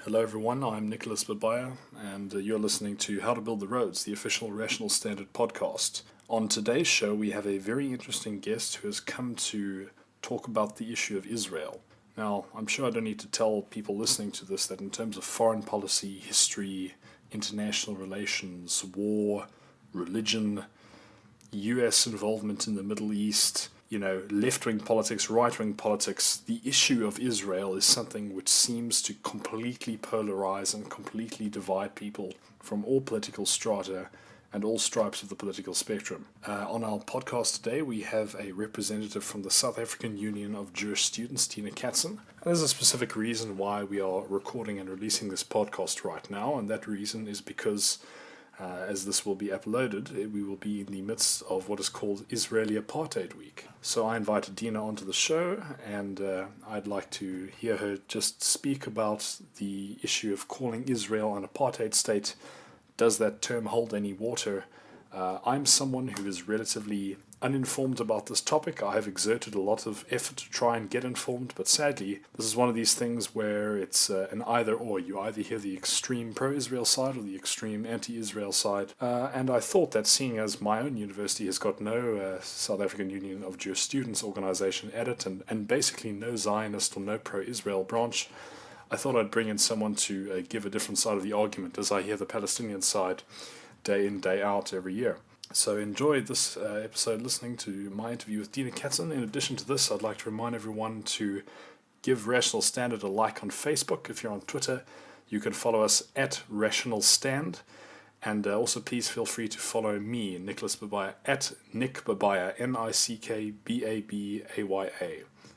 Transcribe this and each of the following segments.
Hello everyone, I'm Nicholas Babaya, and you're listening to How to Build the Roads, the official Rational Standard podcast. On today's show, we have a very interesting guest who has come to talk about the issue of Israel. Now, I'm sure I don't need to tell people listening to this that in terms of foreign policy, history, international relations, war, religion, US involvement in the Middle East, left-wing politics, right-wing politics, the issue of Israel is something which seems to completely polarize and completely divide people from all political strata and all stripes of the political spectrum. On our podcast today, we have a representative from the South African Union of Jewish Students, Deena Katzen. And there's a specific reason why we are recording and releasing this podcast right now, and that reason is because as this will be uploaded, we will be in the midst of what is called Israeli Apartheid Week. So I invited Deena onto the show, and I'd like to hear her just speak about the issue of calling Israel an apartheid state. Does that term hold any water? I'm someone who is relatively uninformed about this topic. I have exerted a lot of effort to try and get informed, but sadly, this is one of these things where it's an either or. You either hear the extreme pro-Israel side or the extreme anti-Israel side. And I thought that seeing as my own university has got no South African Union of Jewish Students organization at it, and basically no Zionist or no pro-Israel branch, I thought I'd bring in someone to give a different side of the argument, as I hear the Palestinian side day in, day out every year. So enjoy this episode listening to my interview with Deena Katzen. In addition to this, I'd like to remind everyone to give Rational Standard a like on Facebook. If you're on Twitter, you can follow us at Rational Stand. And also please feel free to follow me, Nicholas Babaya, at Nick Babaya, Nickbabaya.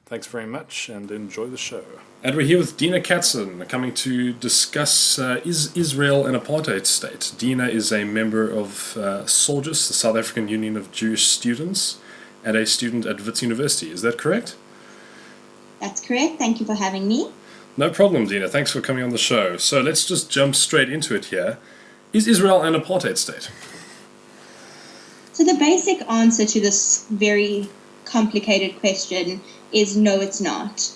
Thanks very much and enjoy the show. And we're here with Deena Katzen, coming to discuss is Israel an apartheid state? Deena is a member of SOLJUS, the South African Union of Jewish Students, and a student at Wits University. Is that correct? That's correct. Thank you for having me. No problem, Deena. Thanks for coming on the show. So let's just jump straight into it here. Is Israel an apartheid state? So the basic answer to this very complicated question is no, it's not.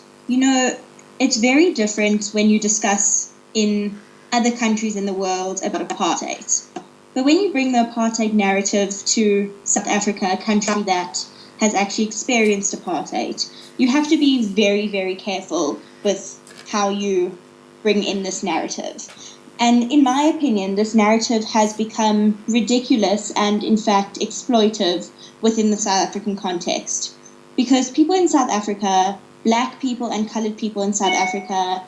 It's very different when you discuss in other countries in the world about apartheid. But when you bring the apartheid narrative to South Africa, a country that has actually experienced apartheid, you have to be very, very careful with how you bring in this narrative. And in my opinion, this narrative has become ridiculous and, in fact, exploitive within the South African context. Because people in South Africa, black people and colored people in South Africa,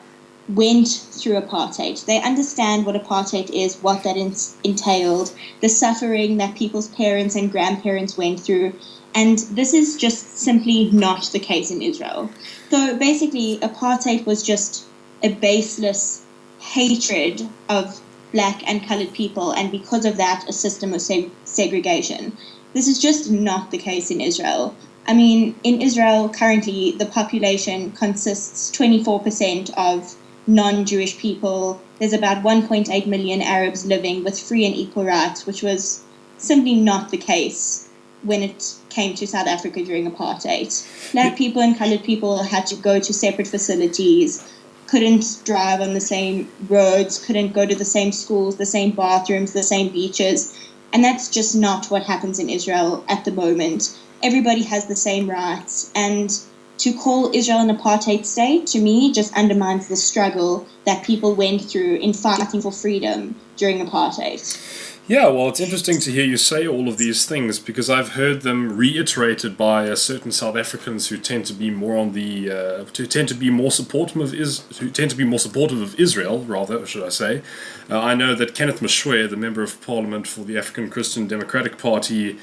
went through apartheid. They understand what apartheid is, what that entailed, the suffering that people's parents and grandparents went through. And this is just simply not the case in Israel. So basically, apartheid was just a baseless hatred of black and colored people, and because of that, a system of segregation. This is just not the case in Israel. I mean, in Israel, currently, the population consists 24% of non-Jewish people. There's about 1.8 million Arabs living with free and equal rights, which was simply not the case when it came to South Africa during apartheid. Black people and colored people had to go to separate facilities, couldn't drive on the same roads, couldn't go to the same schools, the same bathrooms, the same beaches. And that's just not what happens in Israel at the moment. Everybody has the same rights, and to call Israel an apartheid state, to me, just undermines the struggle that people went through in fighting for freedom during apartheid. Yeah, well, it's interesting to hear you say all of these things, because I've heard them reiterated by certain South Africans who tend to be more on the who tend to be more supportive of Israel, rather, should I say. I know that Kenneth Mashwe, the member of Parliament for the African Christian Democratic Party,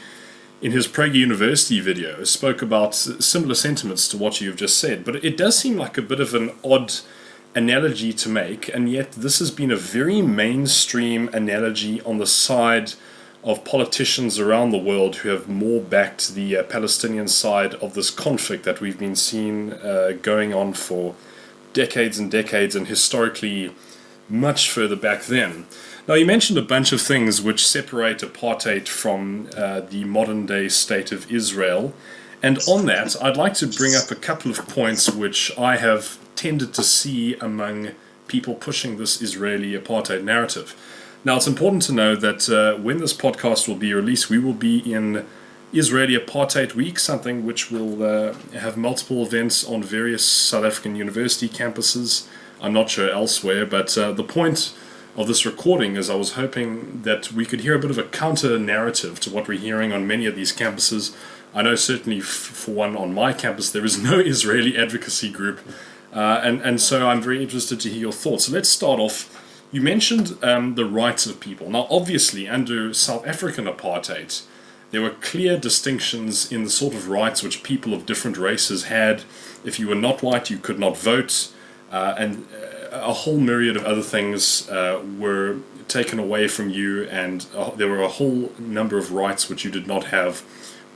in his Prague University video, spoke about similar sentiments to what you've just said. But it does seem like a bit of an odd analogy to make, and yet this has been a very mainstream analogy on the side of politicians around the world who have more backed the Palestinian side of this conflict that we've been seeing going on for decades and decades, and historically much further back then. Now, you mentioned a bunch of things which separate apartheid from the modern-day state of Israel, and on that, I'd like to bring up a couple of points which I have tended to see among people pushing this Israeli apartheid narrative. Now, it's important to know that when this podcast will be released, we will be in Israeli Apartheid Week, something which will have multiple events on various South African university campuses. I'm not sure elsewhere, but the point of this recording is I was hoping that we could hear a bit of a counter narrative to what we're hearing on many of these campuses. I know certainly for one on my campus there is no Israeli advocacy group, and so I'm very interested to hear your thoughts. So let's start off. You mentioned the rights of people. Now, obviously, under South African apartheid, there were clear distinctions in the sort of rights which people of different races had. If you were not white, you could not vote, and a whole myriad of other things were taken away from you, and there were a whole number of rights which you did not have,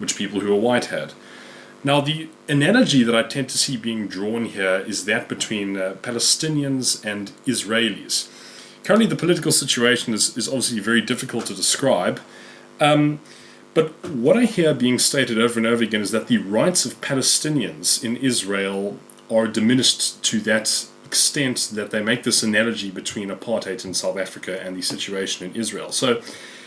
which people who were white had. Now, the analogy that I tend to see being drawn here is that between Palestinians and Israelis. Currently, the political situation is obviously very difficult to describe, but what I hear being stated over and over again is that the rights of Palestinians in Israel are diminished to that extent that they make this analogy between apartheid in South Africa and the situation in Israel. So,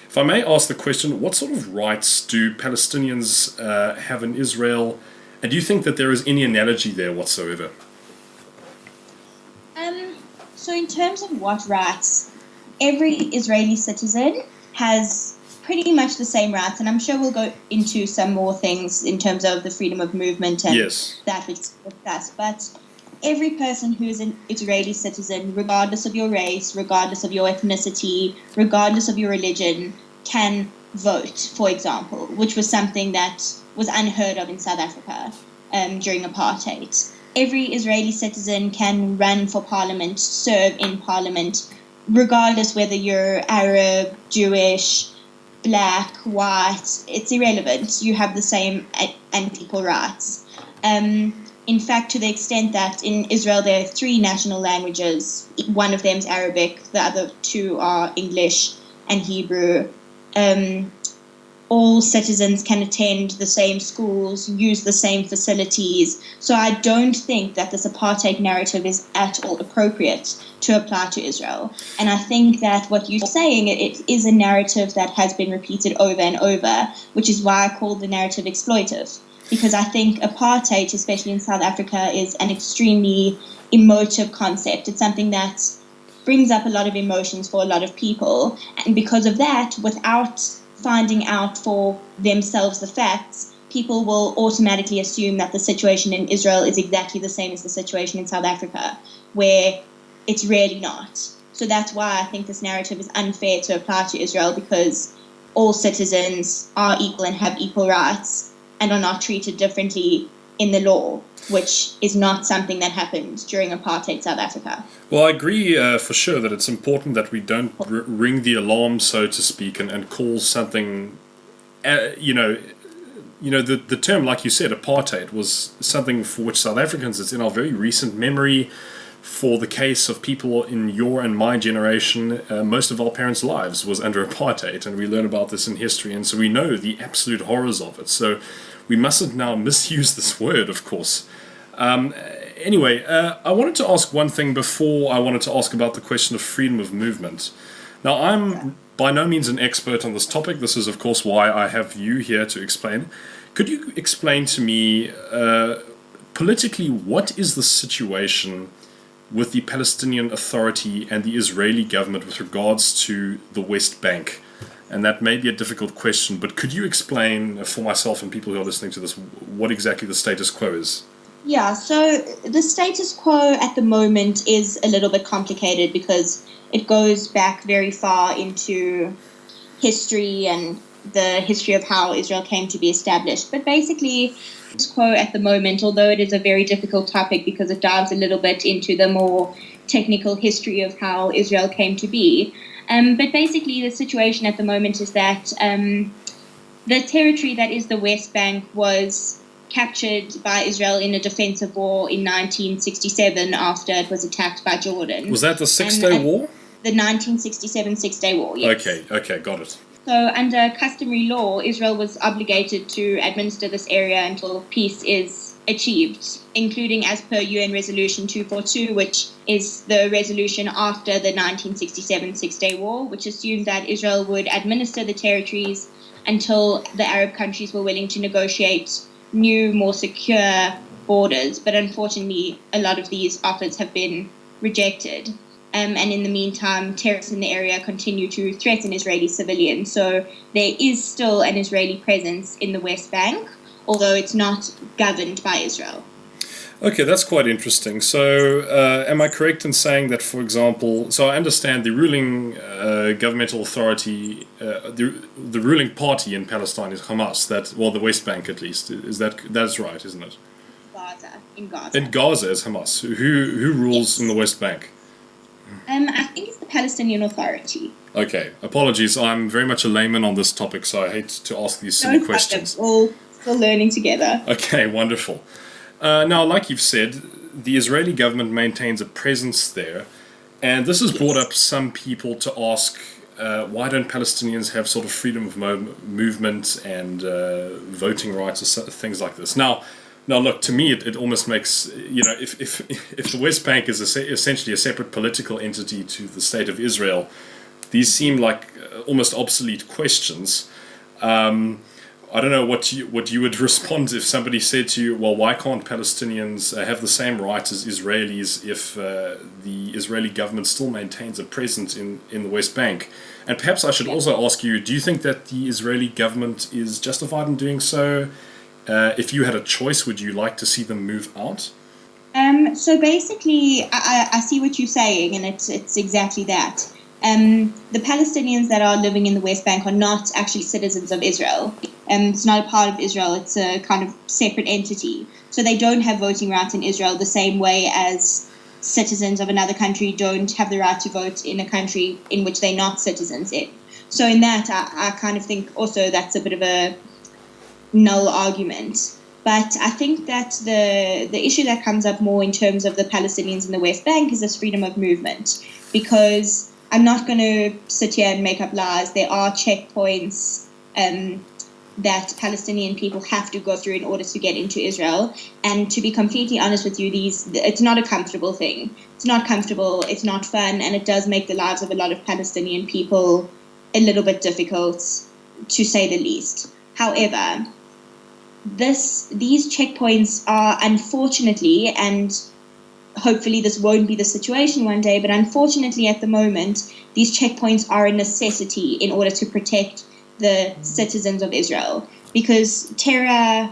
if I may ask the question, what sort of rights do Palestinians have in Israel, and do you think that there is any analogy there whatsoever? So in terms of what rights, every Israeli citizen has pretty much the same rights, and I'm sure we'll go into some more things in terms of the freedom of movement and that we discuss. But every person who is an Israeli citizen, regardless of your race, regardless of your ethnicity, regardless of your religion, can vote, for example, which was something that was unheard of in South Africa during apartheid. Every Israeli citizen can run for parliament, serve in parliament, regardless whether you're Arab, Jewish, black, white. It's irrelevant. You have the same and equal rights. In fact, to the extent that in Israel there are 3 national languages. One of them is Arabic, the other 2 are English and Hebrew. All citizens can attend the same schools, use the same facilities. So I don't think that this apartheid narrative is at all appropriate to apply to Israel. And I think that what you're saying, it is a narrative that has been repeated over and over, which is why I call the narrative exploitive. Because I think apartheid, especially in South Africa, is an extremely emotive concept. It's something that brings up a lot of emotions for a lot of people. And because of that, without finding out for themselves the facts, people will automatically assume that the situation in Israel is exactly the same as the situation in South Africa, where it's really not. So that's why I think this narrative is unfair to apply to Israel, because all citizens are equal and have equal rights and are not treated differently in the law, which is not something that happened during apartheid South Africa. Well, I agree for sure that it's important that we don't ring the alarm, so to speak, and call something, the term, like you said, apartheid, was something for which South Africans, it's in our very recent memory. For the case of people in your and my generation, most of our parents' lives was under apartheid, and we learn about this in history, and so we know the absolute horrors of it. So we mustn't now misuse this word, of course. Anyway, I wanted to ask one thing before I wanted to ask about the question of freedom of movement. Now, I'm by no means an expert on this topic. This is, of course, why I have you here to explain. Could you explain to me, politically, what is the situation with the Palestinian Authority and the Israeli government with regards to the West Bank? And that may be a difficult question, but could you explain for myself and people who are listening to this what exactly the status quo is? Yeah, so the status quo at the moment is a little bit complicated because it goes back very far into history and the history of how Israel came to be established. But basically, the status quo at the moment, although it is a very difficult topic because it dives a little bit into the more technical history of how Israel came to be, but basically the situation at the moment is that the territory that is the West Bank was captured by Israel in a defensive war in 1967 after it was attacked by Jordan. Was that the Six-Day War? The 1967 Six-Day War, yes. Okay, got it. So under customary law, Israel was obligated to administer this area until peace is achieved, including as per UN Resolution 242, which is the resolution after the 1967 Six-Day War, which assumed that Israel would administer the territories until the Arab countries were willing to negotiate new, more secure borders. But unfortunately, a lot of these offers have been rejected. And in the meantime, terrorists in the area continue to threaten Israeli civilians. So there is still an Israeli presence in the West Bank, although it's not governed by Israel. Okay, that's quite interesting. So, am I correct in saying that, for example, so I understand the ruling governmental authority, the ruling party in Palestine is Hamas. The West Bank at least. That's right, isn't it? Gaza. In Gaza is Hamas. Who rules in the West Bank? I think it's the Palestinian Authority. Okay, apologies. I'm very much a layman on this topic, so I hate to ask these silly questions. We're all still learning together. Okay, wonderful. Now, like you've said, the Israeli government maintains a presence there, and this has brought up some people to ask, why don't Palestinians have sort of freedom of movement and voting rights or things like this? Now, look, to me, it almost makes, if the West Bank is essentially a separate political entity to the state of Israel, these seem like almost obsolete questions. I don't know what you would respond if somebody said to you, well, why can't Palestinians have the same rights as Israelis if the Israeli government still maintains a presence in the West Bank? And perhaps I should also ask you, do you think that the Israeli government is justified in doing so? If you had a choice, would you like to see them move out? So basically, I see what you're saying, and it's exactly that. The Palestinians that are living in the West Bank are not actually citizens of Israel. It's not a part of Israel. It's a kind of separate entity. So they don't have voting rights in Israel the same way as citizens of another country don't have the right to vote in a country in which they're not citizens in. So in that, I kind of think also that's a bit of a null argument. But I think that the issue that comes up more in terms of the Palestinians in the West Bank is this freedom of movement, because I'm not going to sit here and make up lies. There are checkpoints that Palestinian people have to go through in order to get into Israel. And to be completely honest with you, it's not a comfortable thing. It's not comfortable, it's not fun, and it does make the lives of a lot of Palestinian people a little bit difficult, to say the least. However, these checkpoints are unfortunately, and hopefully this won't be the situation one day, but unfortunately at the moment, these checkpoints are a necessity in order to protect the citizens of Israel, because terror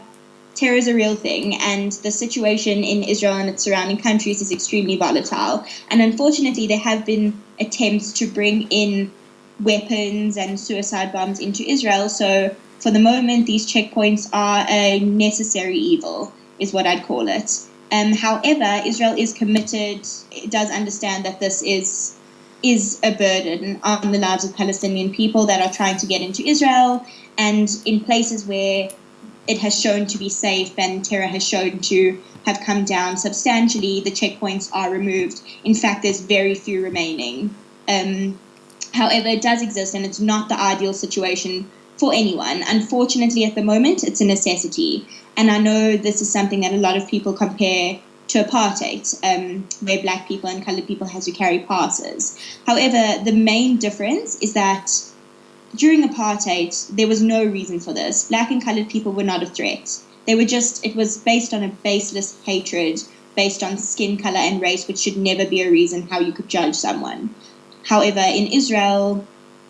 is a real thing, and the situation in Israel and its surrounding countries is extremely volatile. And unfortunately, there have been attempts to bring in weapons and suicide bombs into Israel. So for the moment, these checkpoints are a necessary evil, is what I'd call it. However, Israel is committed, it does understand that this is a burden on the lives of Palestinian people that are trying to get into Israel, and in places where it has shown to be safe and terror has shown to have come down substantially, the checkpoints are removed. In fact, there's very few remaining. However, it does exist, and it's not the ideal situation for anyone. Unfortunately, at the moment, it's a necessity. And I know this is something that a lot of people compare to apartheid, where black people and colored people had to carry passes. However, the main difference is that during apartheid, there was no reason for this. Black and colored people were not a threat. It was based on a baseless hatred, based on skin color and race, which should never be a reason how you could judge someone. However, in Israel,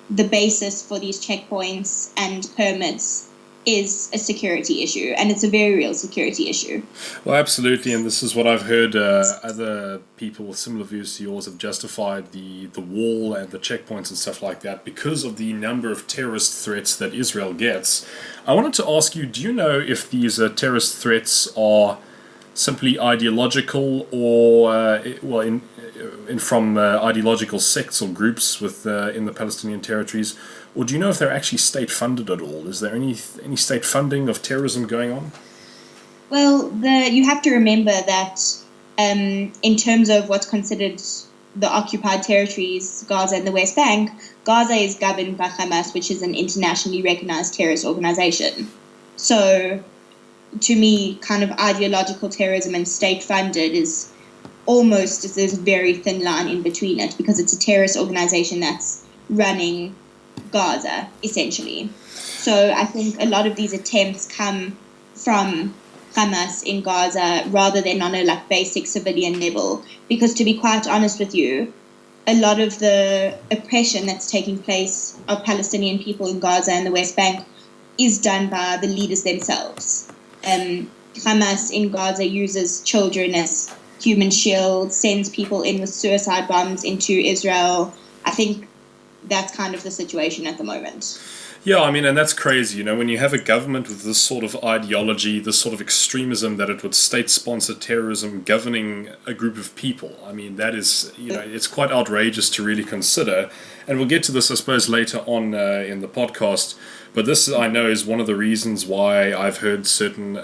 the basis for these checkpoints and permits is a security issue, and it's a very real security issue. Well, absolutely, and this is what I've heard other people with similar views to yours have justified the wall and the checkpoints and stuff like that because of the number of terrorist threats that Israel gets. I wanted to ask you, do you know if these terrorist threats are simply ideological or from ideological sects or groups in the Palestinian territories, or do you know if they're actually state funded at all? Is there any state funding of terrorism going on? Well, you have to remember that in terms of what's considered the occupied territories, Gaza and the West Bank, Gaza is governed by Hamas, which is an internationally recognized terrorist organization. So to me, kind of ideological terrorism and state-funded is almost, there's a very thin line in between it, because it's a terrorist organization that's running Gaza, essentially. So I think a lot of these attempts come from Hamas in Gaza rather than on a basic civilian level, because to be quite honest with you, a lot of the oppression that's taking place of Palestinian people in Gaza and the West Bank is done by the leaders themselves. Hamas in Gaza uses children as human shields, sends people in with suicide bombs into Israel. I think that's kind of the situation at the moment. Yeah, I mean, and that's crazy, when you have a government with this sort of ideology, this sort of extremism that it would state-sponsor terrorism governing a group of people. I mean, that is, it's quite outrageous to really consider. And we'll get to this, I suppose, later on in the podcast. But this, I know, is one of the reasons why I've heard certain,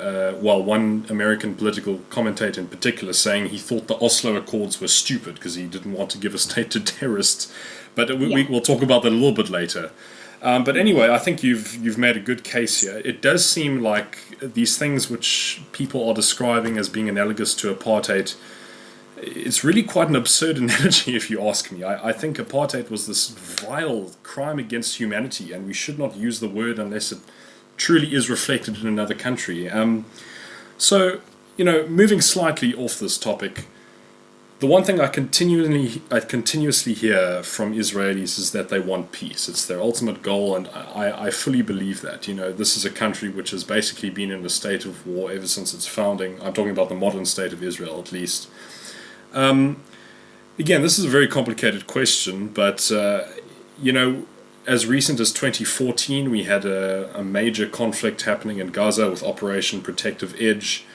one American political commentator in particular saying he thought the Oslo Accords were stupid because he didn't want to give a state to terrorists. But we'll talk about that a little bit later. But anyway, I think you've made a good case here. It does seem like these things which people are describing as being analogous to apartheid, it's really quite an absurd analogy if you ask me. I think apartheid was this vile crime against humanity, and we should not use the word unless it truly is reflected in another country. So, moving slightly off this topic, the one thing I continuously hear from Israelis is that they want peace. It's their ultimate goal, and I fully believe that. This is a country which has basically been in a state of war ever since its founding. I'm talking about the modern state of Israel, at least. Again, this is a very complicated question, but, as recent as 2014, we had a major conflict happening in Gaza with Operation Protective Edge.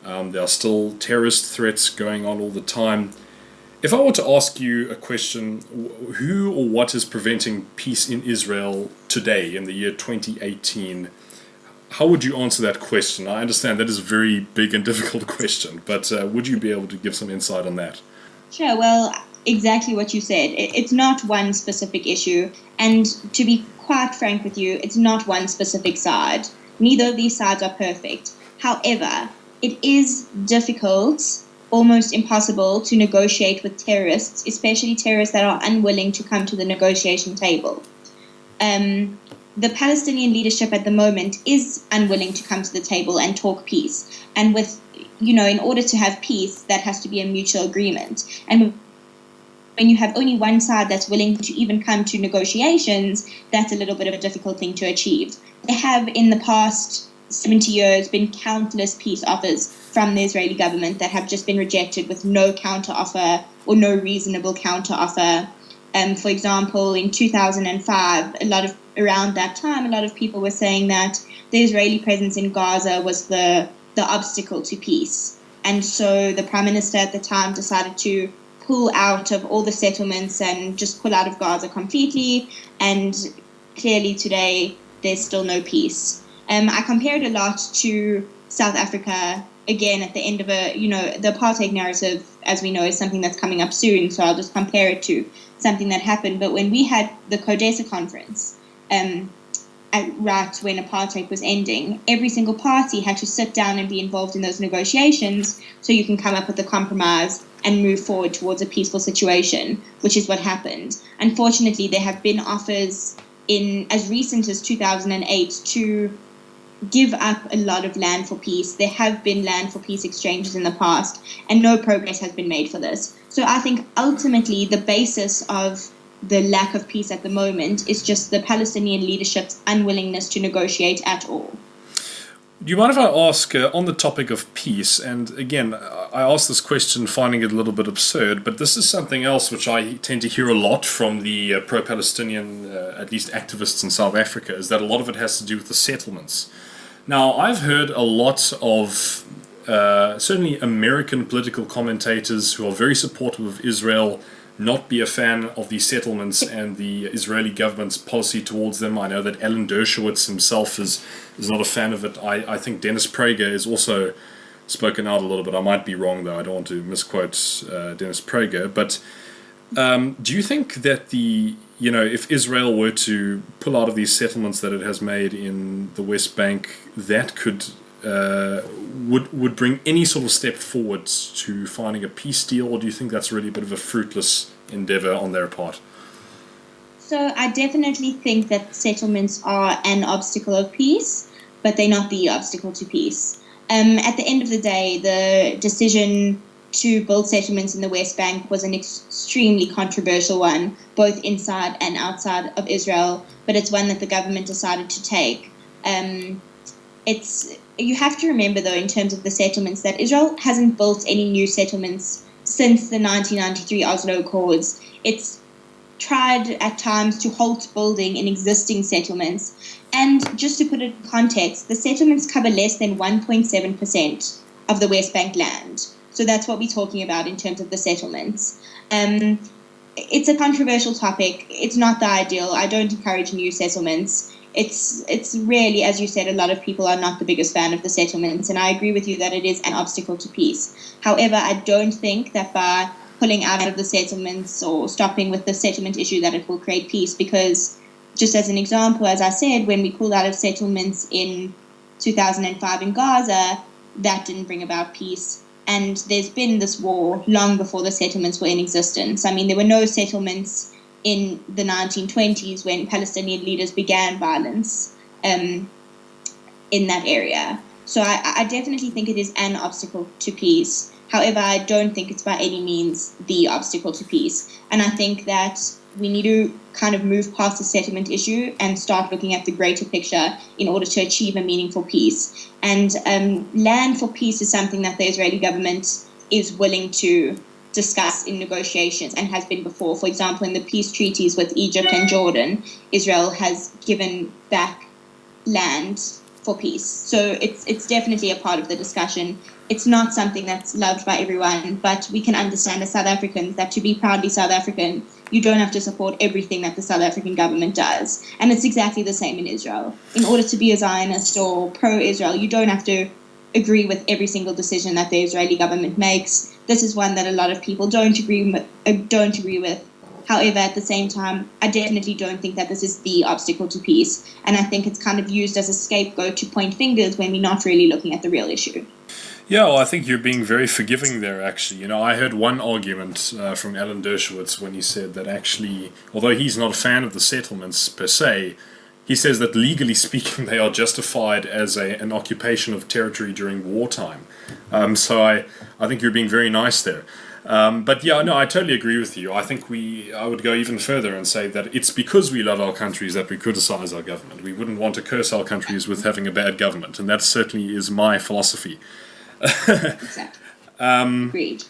There are still terrorist threats going on all the time. If I were to ask you a question, who or what is preventing peace in Israel today in the year 2018, how would you answer that question? I understand that is a very big and difficult question, but would you be able to give some insight on that? Sure, well, exactly what you said. It's not one specific issue, and to be quite frank with you, it's not one specific side. Neither of these sides are perfect. However, it is difficult, almost impossible, to negotiate with terrorists, especially terrorists that are unwilling to come to the negotiation table. The Palestinian leadership at the moment is unwilling to come to the table and talk peace. And in order to have peace, that has to be a mutual agreement. And when you have only one side that's willing to even come to negotiations, that's a little bit of a difficult thing to achieve. There have, in the past 70 years, been countless peace offers from the Israeli government that have just been rejected with no counteroffer or no reasonable counteroffer. For example, in 2005, around that time, a lot of people were saying that the Israeli presence in Gaza was the obstacle to peace. And so the Prime Minister at the time decided to pull out of all the settlements and just pull out of Gaza completely. And clearly today, there's still no peace. I compare it a lot to South Africa, again, at the end of the apartheid narrative, as we know, is something that's coming up soon, so I'll just compare it to something that happened. But when we had the CODESA conference, right when apartheid was ending, every single party had to sit down and be involved in those negotiations so you can come up with a compromise and move forward towards a peaceful situation, which is what happened. Unfortunately, there have been offers in as recent as 2008 to give up a lot of land for peace. There have been land for peace exchanges in the past, and no progress has been made for this. So I think ultimately the basis of the lack of peace at the moment is just the Palestinian leadership's unwillingness to negotiate at all. Do you mind if I ask, on the topic of peace, and again, I ask this question finding it a little bit absurd, but this is something else which I tend to hear a lot from the pro-Palestinian, at least activists in South Africa, is that a lot of it has to do with the settlements. Now, I've heard a lot of certainly American political commentators who are very supportive of Israel not be a fan of these settlements and the Israeli government's policy towards them. I know that Alan Dershowitz himself is not a fan of it. I think Dennis Prager is also spoken out a little bit. I might be wrong, though. I don't want to misquote Dennis Prager. But do you think that if Israel were to pull out of these settlements that it has made in the West Bank, that could would bring any sort of step forwards to finding a peace deal, or do you think that's really a bit of a fruitless endeavor on their part? So I definitely think that settlements are an obstacle of peace, but they're not the obstacle to peace. At the end of the day, the decision to build settlements in the West Bank was an extremely controversial one, both inside and outside of Israel, but it's one that the government decided to take. You have to remember, though, in terms of the settlements, that Israel hasn't built any new settlements since the 1993 Oslo Accords. It's tried at times to halt building in existing settlements. And just to put it in context, the settlements cover less than 1.7% of the West Bank land. So that's what we're talking about in terms of the settlements. It's a controversial topic. It's not the ideal. I don't encourage new settlements. It's really, as you said, a lot of people are not the biggest fan of the settlements, and I agree with you that it is an obstacle to peace. However, I don't think that by pulling out of the settlements or stopping with the settlement issue that it will create peace, because just as an example, as I said, when we pulled out of settlements in 2005 in Gaza, that didn't bring about peace. And there's been this war long before the settlements were in existence. I mean, there were no settlements in the 1920s when Palestinian leaders began violence in that area. So I definitely think it is an obstacle to peace. However, I don't think it's by any means the obstacle to peace. And I think that we need to kind of move past the settlement issue and start looking at the greater picture in order to achieve a meaningful peace. And land for peace is something that the Israeli government is willing to discuss in negotiations and has been before. For example, in the peace treaties with Egypt and Jordan, Israel has given back land for peace. So it's definitely a part of the discussion. It's not something that's loved by everyone, but we can understand as South Africans that to be proudly South African, you don't have to support everything that the South African government does. And it's exactly the same in Israel. In order to be a Zionist or pro-Israel, you don't have to agree with every single decision that the Israeli government makes. This is one that a lot of people don't agree with. However, at the same time, I definitely don't think that this is the obstacle to peace. And I think it's kind of used as a scapegoat to point fingers when we're not really looking at the real issue. Yeah, well, I think you're being very forgiving there, actually. You know, I heard one argument from Alan Dershowitz when he said that actually, although he's not a fan of the settlements per se, he says that legally speaking, they are justified as an occupation of territory during wartime. So I think you're being very nice there. But yeah, no, I totally agree with you. I think I would go even further and say that it's because we love our countries that we criticize our government. We wouldn't want to curse our countries with having a bad government, and that certainly is my philosophy. Exactly. Agreed.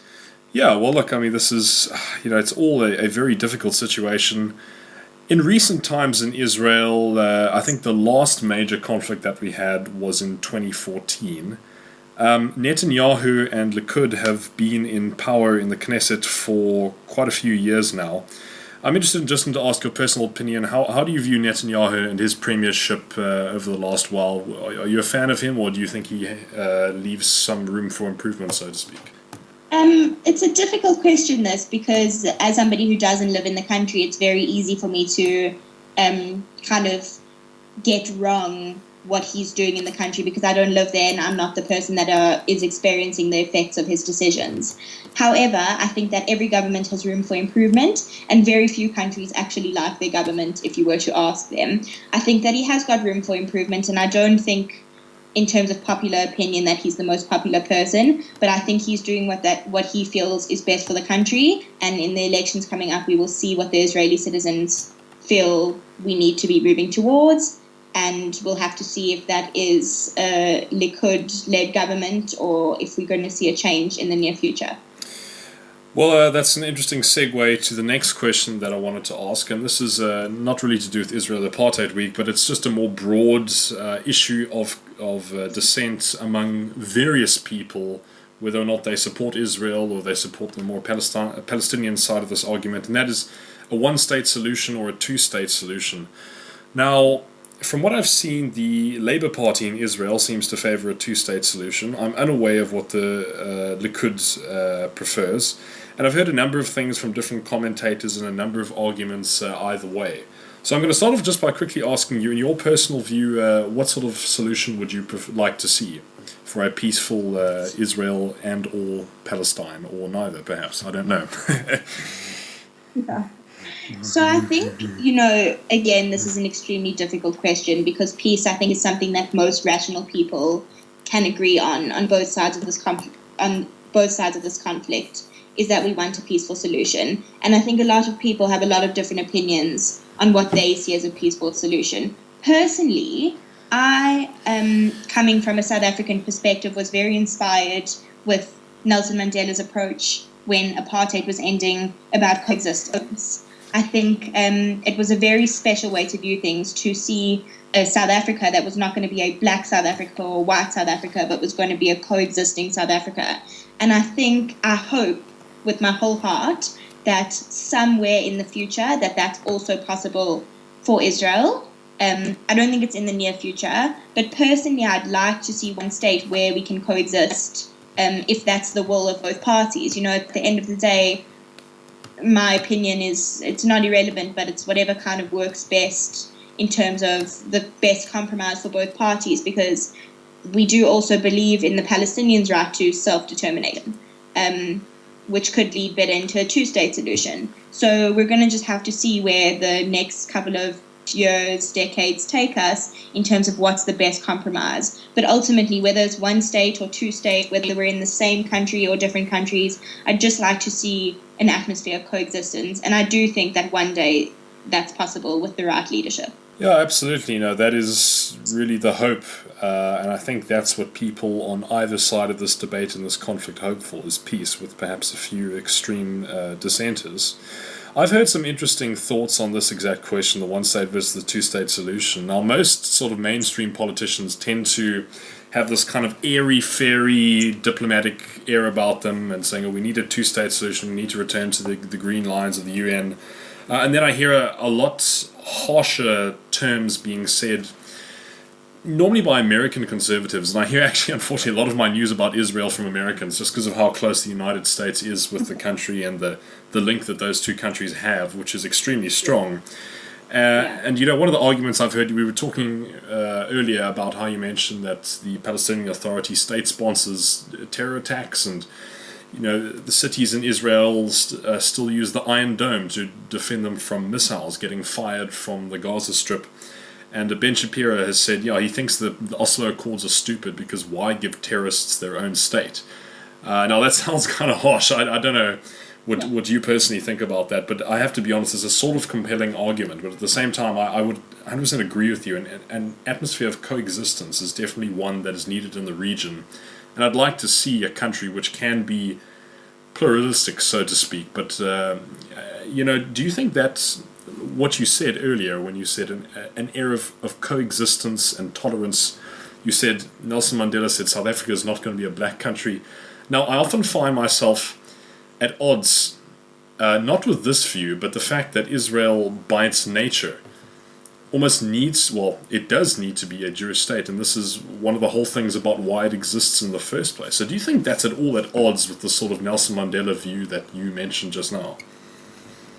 Yeah, well, look, I mean, this is, it's all a very difficult situation. In recent times in Israel, I think the last major conflict that we had was in 2014. Netanyahu and Likud have been in power in the Knesset for quite a few years now. I'm interested just to ask your personal opinion. How do you view Netanyahu and his premiership over the last while? Are you a fan of him, or do you think he leaves some room for improvement, so to speak? It's a difficult question, this, because as somebody who doesn't live in the country, it's very easy for me to kind of get wrong what he's doing in the country because I don't live there and I'm not the person that is experiencing the effects of his decisions. However, I think that every government has room for improvement, and very few countries actually like their government if you were to ask them. I think that he has got room for improvement, and I don't think in terms of popular opinion that he's the most popular person, but I think he's doing what he feels is best for the country, and in the elections coming up we will see what the Israeli citizens feel we need to be moving towards, and we'll have to see if that is a Likud-led government or if we're going to see a change in the near future. Well, that's an interesting segue to the next question that I wanted to ask, and this is not really to do with Israel Apartheid Week, but it's just a more broad issue of dissent among various people, whether or not they support Israel or they support the more Palestinian side of this argument, and that is a one-state solution or a two-state solution. Now, from what I've seen, the Labour Party in Israel seems to favour a two-state solution. I'm unaware of what the Likud prefers, and I've heard a number of things from different commentators and a number of arguments either way. So I'm going to start off just by quickly asking you, in your personal view, what sort of solution would you like to see for a peaceful Israel and or Palestine, or neither, perhaps? I don't know. Yeah. So I think, again, this is an extremely difficult question because peace, I think, is something that most rational people can agree on both sides of this conflict. Is that we want a peaceful solution, and I think a lot of people have a lot of different opinions on what they see as a peaceful solution. Personally, I, coming from a South African perspective, was very inspired with Nelson Mandela's approach when apartheid was ending about coexistence. I think it was a very special way to view things, to see a South Africa that was not going to be a black South Africa or white South Africa, but was going to be a coexisting South Africa. And I hope with my whole heart that somewhere in the future that's also possible for Israel. I don't think it's in the near future, but personally I'd like to see one state where we can coexist, if that's the will of both parties. At the end of the day, my opinion is it's not irrelevant, but it's whatever kind of works best in terms of the best compromise for both parties, because we do also believe in the Palestinians' right to self-determination, which could lead better into a two-state solution. So we're going to just have to see where the next couple of years, decades take us in terms of what's the best compromise. But ultimately, whether it's one state or two state, whether we're in the same country or different countries, I'd just like to see an atmosphere of coexistence. And I do think that one day that's possible with the right leadership. Yeah, absolutely. That is really the hope. And I think that's what people on either side of this debate and this conflict hope for, is peace, with perhaps a few extreme dissenters. I've heard some interesting thoughts on this exact question, the one-state versus the two-state solution. Now, most sort of mainstream politicians tend to have this kind of airy-fairy diplomatic air about them and saying, we need a two-state solution, we need to return to the green lines of the UN. And then I hear a lot harsher terms being said, normally by American conservatives, and I hear actually, unfortunately, a lot of my news about Israel from Americans, just because of how close the United States is with the country and the link that those two countries have, which is extremely strong. And one of the arguments I've heard, we were talking earlier about how you mentioned that the Palestinian Authority state sponsors terror attacks, and the cities in Israel still use the Iron Dome to defend them from missiles getting fired from the Gaza Strip. And Ben Shapiro has said, he thinks the Oslo Accords are stupid because why give terrorists their own state? Now, that sounds kind of harsh. I don't know what you personally think about that, but I have to be honest, it's a sort of compelling argument. But at the same time, I would 100% agree with you. An atmosphere of coexistence is definitely one that is needed in the region. And I'd like to see a country which can be pluralistic, so to speak. But, do you think that's what you said earlier when you said an era of coexistence and tolerance? You said, Nelson Mandela said, South Africa is not going to be a black country. Now, I often find myself at odds, not with this view, but the fact that Israel, by its nature, almost it does need to be a Jewish state, and this is one of the whole things about why it exists in the first place. So do you think that's at all at odds with the sort of Nelson Mandela view that you mentioned just now?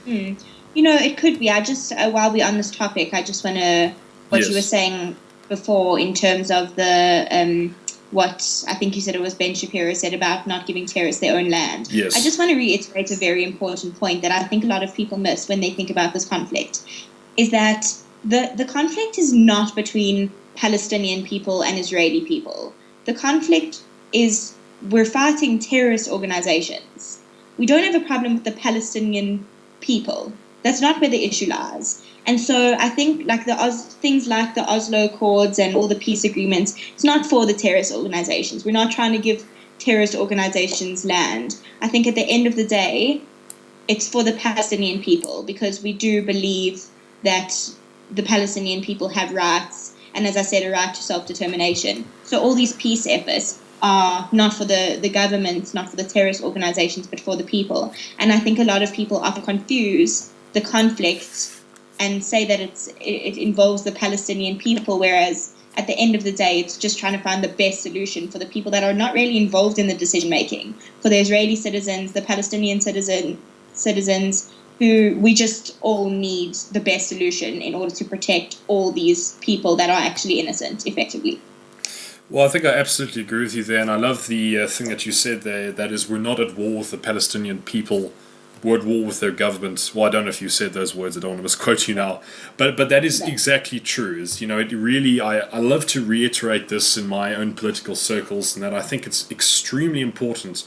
It could be. I just, while we're on this topic, I just want to, you were saying before in terms of the, what I think you said it was Ben Shapiro said about not giving terrorists their own land. Yes. I just want to reiterate a very important point that I think a lot of people miss when they think about this conflict, is that the conflict is not between Palestinian people and Israeli people. The conflict is, we're fighting terrorist organizations. We don't have a problem with the Palestinian people. That's not where the issue lies. And so I think things like the Oslo Accords and all the peace agreements, it's not for the terrorist organizations. We're not trying to give terrorist organizations land. I think at the end of the day, it's for the Palestinian people, because we do believe that the Palestinian people have rights, and as I said, a right to self-determination. So all these peace efforts are not for the governments, not for the terrorist organizations, but for the people. And I think a lot of people often confuse the conflict and say that it involves the Palestinian people, whereas at the end of the day, it's just trying to find the best solution for the people that are not really involved in the decision making, for the Israeli citizens, the Palestinian citizens, who we just all need the best solution in order to protect all these people that are actually innocent, effectively. Well, I think I absolutely agree with you there, and I love the thing that you said there, that is, we're not at war with the Palestinian people, we're at war with their government. Well, I don't know if you said those words, I don't want to misquote you now, but that is exactly true. Is, it really, I love to reiterate this in my own political circles, and that I think it's extremely important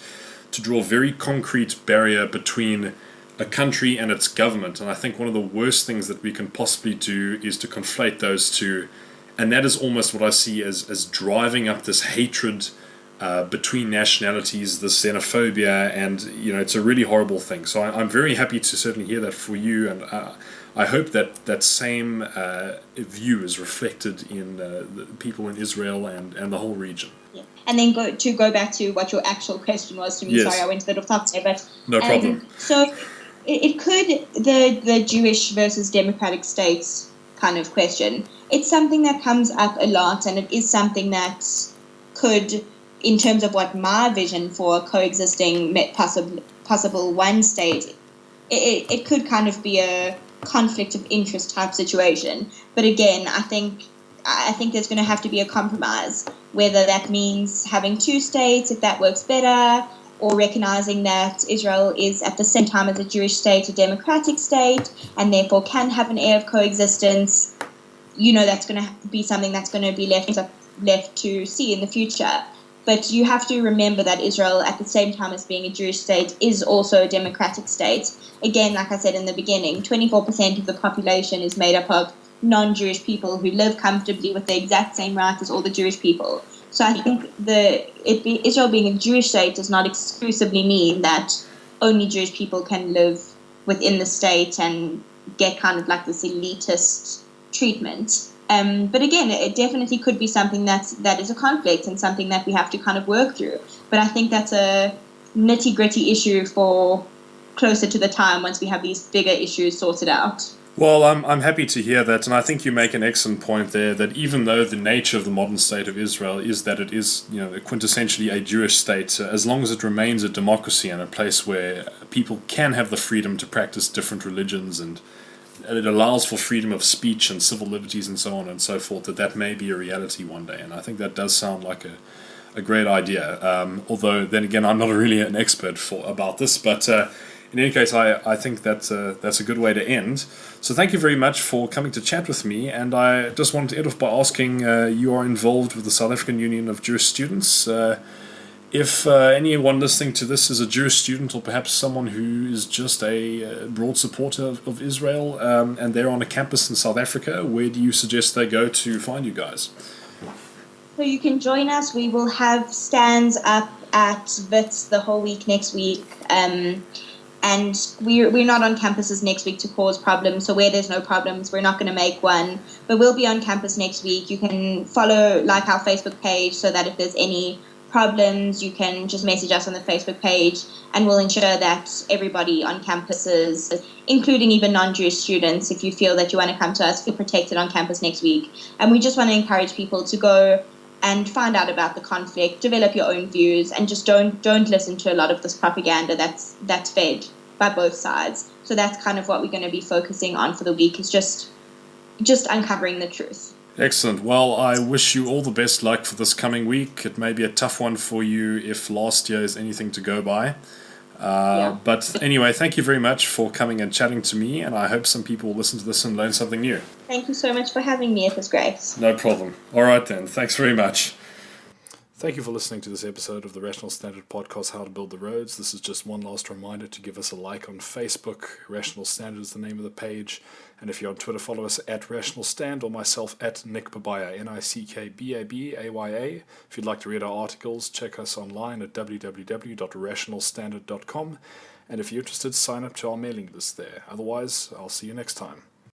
to draw a very concrete barrier between a country and its government, and I think one of the worst things that we can possibly do is to conflate those two, and that is almost what I see as driving up this hatred between nationalities, this xenophobia, and it's a really horrible thing. So I'm very happy to certainly hear that for you, and I hope that same view is reflected in the people in Israel and the whole region. Yeah. And then go back to what your actual question was to me. Yes. Sorry, I went a bit off topic there, but no problem. So it could, the Jewish versus democratic states kind of question. It's something that comes up a lot, and it is something that could, in terms of what my vision for coexisting possible one state, it could kind of be a conflict of interest type situation. But again, I think there's going to have to be a compromise, whether that means having two states, if that works better, or recognizing that Israel is at the same time as a Jewish state, a democratic state, and therefore can have an air of coexistence. That's going to be something that's going to be left to see in the future. But you have to remember that Israel, at the same time as being a Jewish state, is also a democratic state. Again, like I said in the beginning, 24% of the population is made up of non-Jewish people who live comfortably with the exact same rights as all the Jewish people. So I think Israel being a Jewish state does not exclusively mean that only Jewish people can live within the state and get kind of like this elitist treatment. But again, it definitely could be something that is a conflict and something that we have to kind of work through. But I think that's a nitty-gritty issue for closer to the time, once we have these bigger issues sorted out. Well, I'm happy to hear that, and I think you make an excellent point there, that even though the nature of the modern state of Israel is that it is, quintessentially a Jewish state, as long as it remains a democracy and a place where people can have the freedom to practice different religions, and it allows for freedom of speech and civil liberties and so on and so forth, that may be a reality one day. And I think that does sound like a great idea. Although, then again, I'm not really an expert about this, but in any case, I think that's a good way to end. So thank you very much for coming to chat with me. And I just wanted to end off by asking, you are involved with the South African Union of Jewish Students. If anyone listening to this is a Jewish student, or perhaps someone who is just a broad supporter of Israel, and they're on a campus in South Africa, where do you suggest they go to find you guys? So you can join us. We will have stands up at WITS the whole week next week. And we're not on campuses next week to cause problems. So where there's no problems, we're not going to make one. But we'll be on campus next week. You can like our Facebook page, so that if there's any problems, you can just message us on the Facebook page, and we'll ensure that everybody on campuses, including even non-Jewish students, if you feel that you want to come to us, feel protected on campus next week. And we just want to encourage people to go and find out about the conflict, develop your own views, and just don't listen to a lot of this propaganda that's fed by both sides. So that's kind of what we're going to be focusing on for the week, is just uncovering the truth. Excellent. Well, I wish you all the best luck for this coming week. It may be a tough one for you if last year is anything to go by. But anyway, thank you very much for coming and chatting to me, and I hope some people will listen to this and learn something new. Thank you so much for having me. It was great. No problem. All right then. Thanks very much. Thank you for listening to this episode of the Rational Standard Podcast, How to Build the Roads. This is just one last reminder to give us a like on Facebook. Rational Standard is the name of the page. And if you're on Twitter, follow us at Rational Stand, or myself at Nick Babaya, NickBabaya. If you'd like to read our articles, check us online at www.rationalstandard.com. And if you're interested, sign up to our mailing list there. Otherwise, I'll see you next time.